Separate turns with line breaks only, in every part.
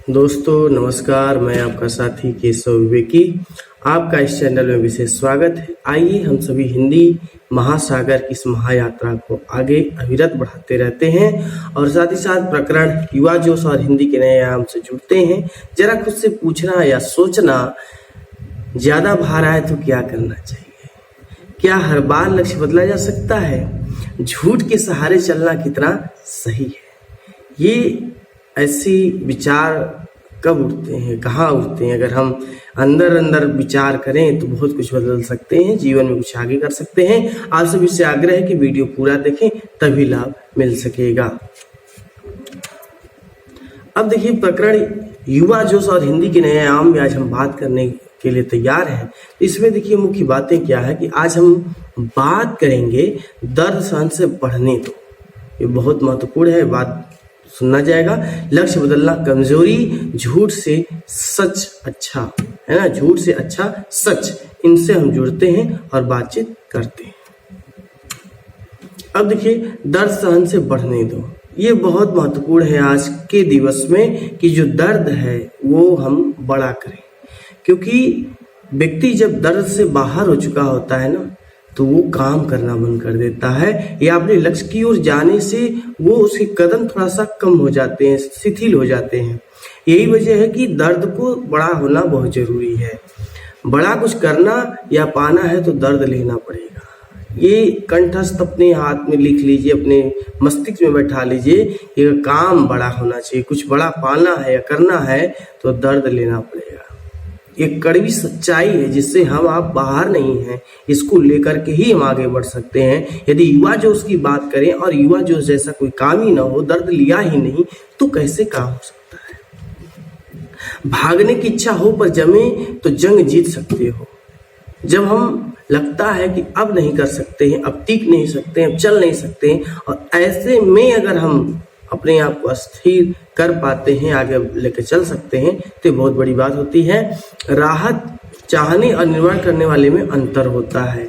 दोस्तों नमस्कार, मैं आपका साथी केशव विवेकी। आपका इस चैनल में विशेष स्वागत है। आइए हम सभी हिंदी महासागर की इस महायात्रा को आगे अविरत बढ़ाते रहते हैं और साथ ही साथ प्रकरण युवा जोश और हिंदी के नए आयाम से जुड़ते हैं। जरा खुद से पूछना या सोचना, ज्यादा भार आए तो क्या करना चाहिए? क्या हर बार लक्ष्य बदला जा सकता है? झूठ के सहारे चलना कितना सही है? ये ऐसी विचार कब उठते हैं, कहाँ उठते हैं? अगर हम अंदर अंदर विचार करें तो बहुत कुछ बदल सकते हैं, जीवन में कुछ आगे कर सकते हैं। आप सभी से आग्रह है कि वीडियो पूरा देखें, तभी लाभ मिल सकेगा। अब देखिए, प्रकरण युवा जोश और हिंदी के नए आयाम में आज हम बात करने के लिए तैयार हैं। तो इसमें देखिए मुख्य बातें क्या है कि आज हम बात करेंगे दर्द सहन से बढ़ने दो। ये बहुत महत्वपूर्ण है, बात सुनना जाएगा। लक्ष्य बदलना कमजोरी, झूठ से सच अच्छा है ना, झूठ से अच्छा सच, इनसे हम जुड़ते हैं और बातचीत करते हैं। अब देखिए, दर्द सहन से बढ़ने दो, ये बहुत महत्वपूर्ण है आज के दिवस में कि जो दर्द है वो हम बड़ा करें, क्योंकि व्यक्ति जब दर्द से बाहर हो चुका होता है ना, तो वो काम करना बंद कर देता है या अपने लक्ष्य की ओर जाने से वो उसके कदम थोड़ा सा कम हो जाते हैं, शिथिल हो जाते हैं। यही वजह है कि दर्द को बड़ा होना बहुत जरूरी है। बड़ा कुछ करना या पाना है तो दर्द लेना पड़ेगा। ये कंठस्थ अपने हाथ में लिख लीजिए, अपने मस्तिष्क में बैठा लीजिए। ये काम बड़ा होना चाहिए, कुछ बड़ा पाना है या करना है तो दर्द लेना पड़ेगा। एक कड़वी सच्चाई है जिससे हम आप बाहर नहीं हैं, इसको लेकर के ही हम आगे बढ़ सकते हैं। यदि युवा जोश की बात करें और युवा जोश जैसा कोई काम ही ना हो, दर्द लिया ही नहीं, तो कैसे काम हो सकता है? भागने की इच्छा हो पर जमे तो जंग जीत सकते हो। जब हम लगता है कि अब नहीं कर सकते हैं, अब टिक नहीं सकते हैं, अब चल नहीं सकते हैं, और ऐसे में अगर हम अपने आप को स्थिर कर पाते हैं, आगे लेकर चल सकते हैं, तो बहुत बड़ी बात होती है। राहत चाहने और निर्माण करने वाले में अंतर होता है।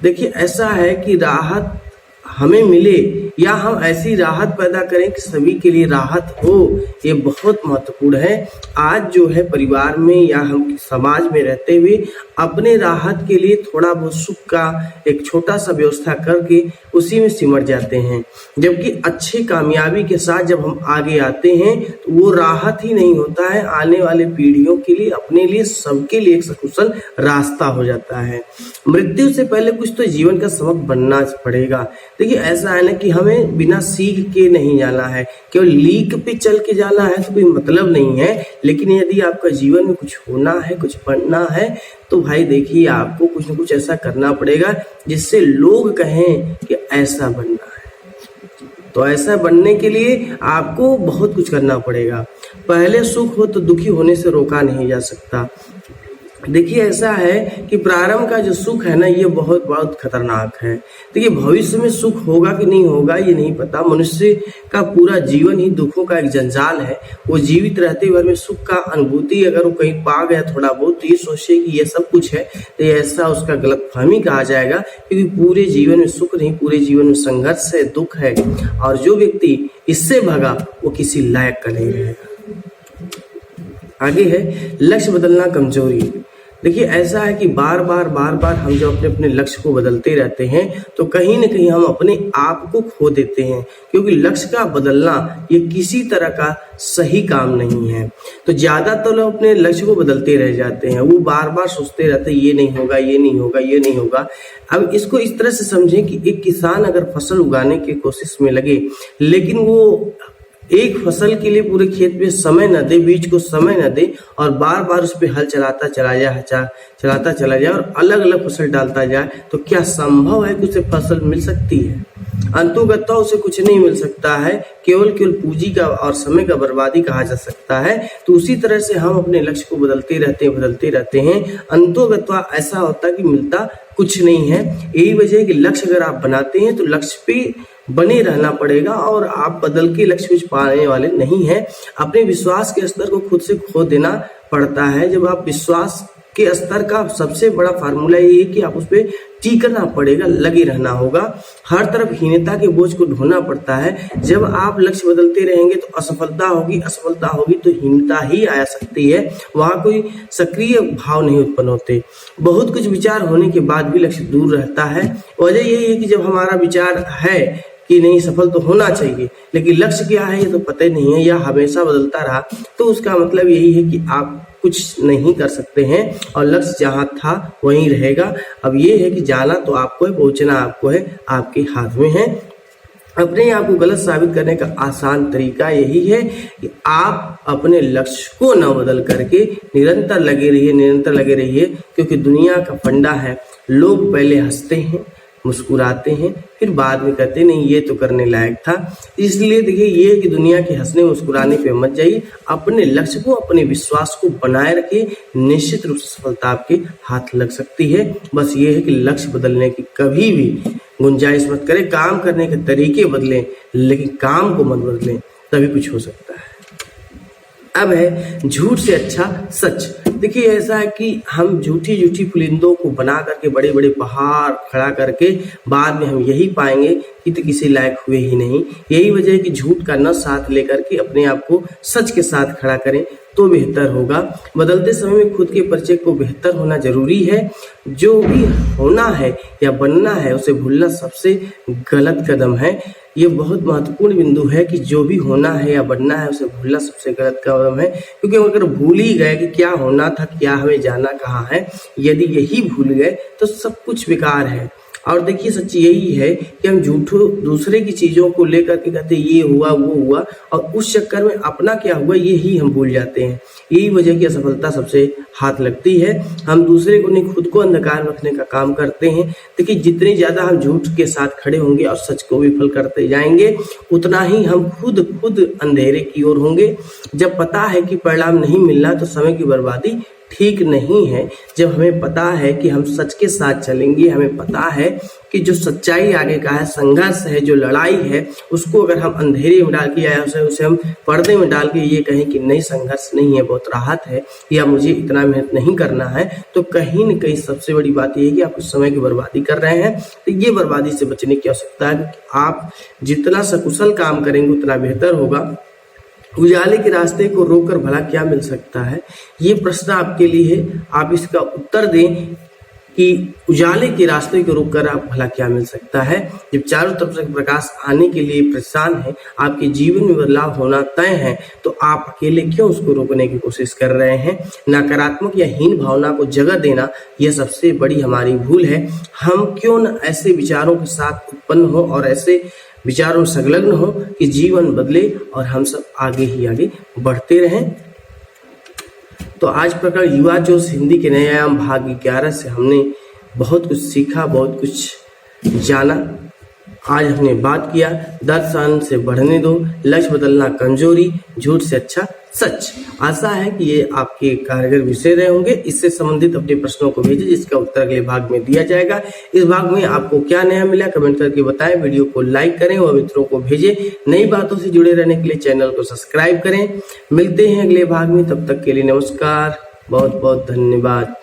देखिए, ऐसा है कि राहत हमें मिले या हम ऐसी राहत पैदा करें कि सभी के लिए राहत हो, ये बहुत महत्वपूर्ण है। आज जो है परिवार में या हम समाज में रहते हुए अपने राहत के लिए थोड़ा बहुत सुख का एक छोटा सा व्यवस्था करके उसी में सिमट जाते हैं, जबकि अच्छी कामयाबी के साथ जब हम आगे आते हैं तो वो राहत ही नहीं होता है, आने वाले पीढ़ियों के लिए, अपने लिए, सबके लिए एक सकुशल रास्ता हो जाता है। मृत्यु से पहले कुछ तो जीवन का सबक बनना पड़ेगा। देखिए, ऐसा है ना कि हमें बिना सीख के नहीं जाना है, केवल लीक पे चल के जाना है तो कोई मतलब नहीं है। लेकिन यदि आपका जीवन में कुछ होना है, कुछ बनना है, तो भाई देखिए, आपको कुछ न कुछ ऐसा करना पड़ेगा जिससे लोग कहें कि ऐसा बनना है। तो ऐसा बनने के लिए आपको बहुत कुछ करना पड़ेगा। पहले सुख हो तो दुखी होने से रोका नहीं जा सकता। देखिए, ऐसा है कि प्रारंभ का जो सुख है ना, ये बहुत बहुत खतरनाक है। देखिए, भविष्य में सुख होगा कि नहीं होगा ये नहीं पता। मनुष्य का पूरा जीवन ही दुखों का एक जंजाल है। वो जीवित रहते हुए में सुख का अनुभूति अगर वो कहीं पा गया थोड़ा बहुत, तो ये सोचे कि ये सब कुछ है, तो ऐसा उसका गलतफहमी कहा जाएगा, क्योंकि पूरे जीवन में सुख नहीं, पूरे जीवन में संघर्ष है, दुख है। और जो व्यक्ति इससे भगा वो किसी लायक का नहीं रहेगा। आगे है लक्ष्य बदलना कमजोरी। देखिए, ऐसा है कि बार बार हम जब अपने लक्ष्य को बदलते रहते हैं तो कहीं न कहीं हम अपने आप को खो देते हैं, क्योंकि लक्ष्य का बदलना ये किसी तरह का सही काम नहीं है। तो ज्यादातर लोग अपने लक्ष्य को बदलते रह जाते हैं, वो बार बार सोचते रहते हैं ये नहीं होगा, ये नहीं होगा, ये नहीं होगा। अब इसको इस तरह से समझें कि एक किसान अगर फसल उगाने की कोशिश में लगे, लेकिन वो एक फसल के लिए पूरे खेत में समय न दे, बीज को समय न दे, और बार बार उस पर हल चलाता चला जाए और अलग अलग फसल डालता जाए, तो क्या संभव है कि उसे फसल मिल सकती है? अंततः उसे कुछ नहीं मिल सकता है, केवल पूंजी का और समय का बर्बादी कहा जा सकता है। तो उसी तरह से हम अपने लक्ष्य को बदलते रहते हैं, अंततः ऐसा होता है कि मिलता कुछ नहीं है। यही वजह है कि लक्ष्य अगर आप बनाते हैं तो लक्ष्य पे बने रहना पड़ेगा, और आप बदल के लक्ष्य कुछ पाने वाले नहीं हैं। अपने विश्वास के स्तर को खुद से खो देना पड़ता है। जब आप विश्वास के स्तर का सबसे बड़ा फार्मूला ये है कि आप उस पर टिकना पड़ेगा, लगे रहना होगा। हर तरफ हीनता के बोझ को ढोना पड़ता है। जब आप लक्ष्य बदलते रहेंगे तो असफलता होगी तो हीनता ही आ सकती है। वहां कोई सक्रिय भाव नहीं उत्पन्न होते। बहुत कुछ विचार होने के बाद भी लक्ष्य दूर रहता है। वजह यही है कि जब हमारा विचार है कि नहीं, सफल तो होना चाहिए, लेकिन लक्ष्य क्या है ये तो पता ही नहीं है या हमेशा बदलता रहा, तो उसका मतलब यही है कि आप कुछ नहीं कर सकते हैं और लक्ष्य जहां था वहीं रहेगा। अब ये है कि जाना तो आपको है, पहुंचना आपको है, आपके हाथ में है। अपने आप को गलत साबित करने का आसान तरीका यही है कि आप अपने लक्ष्य को न बदल करके निरंतर लगे रहिए, क्योंकि दुनिया का फंडा है, लोग पहले हंसते हैं, मुस्कुराते हैं, फिर बाद में कहते नहीं ये तो करने लायक था। इसलिए देखिए ये है कि दुनिया के हंसने मुस्कुराने पे मत जाइए, अपने लक्ष्य को, अपने विश्वास को बनाए रखिए, निश्चित रूप से सफलता आपके हाथ लग सकती है। बस ये है कि लक्ष्य बदलने की कभी भी गुंजाइश मत करें। काम करने के तरीके बदलें, लेकिन काम को मत बदलें, तभी कुछ हो सकता है। अब है झूठ से अच्छा सच। देखिए ऐसा है कि हम झूठी पुलिंदों को बना करके बड़े बड़े पहाड़ खड़ा करके बाद में हम यही पाएंगे कि तो किसी लायक हुए ही नहीं। यही वजह है कि झूठ का न साथ लेकर के अपने आप को सच के साथ खड़ा करें तो बेहतर होगा। बदलते समय में खुद के परिचय को बेहतर होना जरूरी है। जो भी होना है या बनना है उसे भूलना सबसे गलत कदम है। ये बहुत महत्वपूर्ण बिंदु है कि जो भी होना है या बनना है उसे भूलना सबसे गलत कदम है, क्योंकि अगर भूल ही गए कि क्या होना था, क्या हमें जाना कहाँ है, यदि यही भूल गए तो सब कुछ बेकार है। और देखिए सच यही है कि हम दूसरे की चीजों को लेकर के कहते ये हुआ वो हुआ और उस चक्कर में अपना क्या हुआ ये ही हम भूल जाते हैं। यही वजह की असफलता सबसे हाथ लगती है। हम दूसरे को नहीं खुद को अंधकार में रखने का काम करते हैं। देखिए जितनी ज्यादा हम झूठ के साथ खड़े होंगे और सच को विफल करते जाएंगे, उतना ही हम खुद अंधेरे की ओर होंगे। जब पता है कि परिणाम नहीं मिलना तो समय की बर्बादी ठीक नहीं है। जब हमें पता है कि हम सच के साथ चलेंगे, हमें पता है कि जो सच्चाई आगे का है, संघर्ष है, जो लड़ाई है, उसको अगर हम अंधेरे में डाल के या उसे हम पर्दे में डाल के ये कहें कि नहीं संघर्ष नहीं है, बहुत राहत है, या मुझे इतना मेहनत नहीं करना है, तो कहीं न कहीं सबसे बड़ी बात ये है कि आप उस समय की बर्बादी कर रहे हैं। तो ये बर्बादी से बचने की आवश्यकता है कि आप जितना सकुशल काम करेंगे उतना बेहतर होगा। उजाले के रास्ते को रोककर भला क्या मिल सकता है, ये प्रश्न आपके लिए है। आप इसका उत्तर दें कि उजाले के रास्ते को रोककर आप भला क्या मिल सकता है। जब चारों तरफ से प्रकाश आने के लिए परेशान है, आपके जीवन में बदलाव होना तय है, तो आप अकेले क्यों उसको रोकने की कोशिश कर रहे हैं। नकारात्मक या हीन भावना को जगह देना यह सबसे बड़ी हमारी भूल है। हम क्यों न ऐसे विचारों के साथ उत्पन्न हो और ऐसे विचारों में संलग्न हो कि जीवन बदले और हम सब आगे ही आगे बढ़ते रहें। तो आज प्रकार युवा जोश हिंदी के नए आयाम भाग 11 से हमने बहुत कुछ सीखा, बहुत कुछ जाना। आज हमने बात किया दर्शन से बढ़ने दो, लक्ष्य बदलना कमजोरी, झूठ से अच्छा सच। आशा है कि ये आपके कारगर विषय रहे होंगे। इससे संबंधित अपने प्रश्नों को भेजें जिसका उत्तर अगले भाग में दिया जाएगा। इस भाग में आपको क्या नया मिला कमेंट करके बताएं। वीडियो को लाइक करें और मित्रों को भेजें। नई बातों से जुड़े रहने के लिए चैनल को सब्सक्राइब करें। मिलते हैं अगले भाग में, तब तक के लिए नमस्कार, बहुत बहुत धन्यवाद।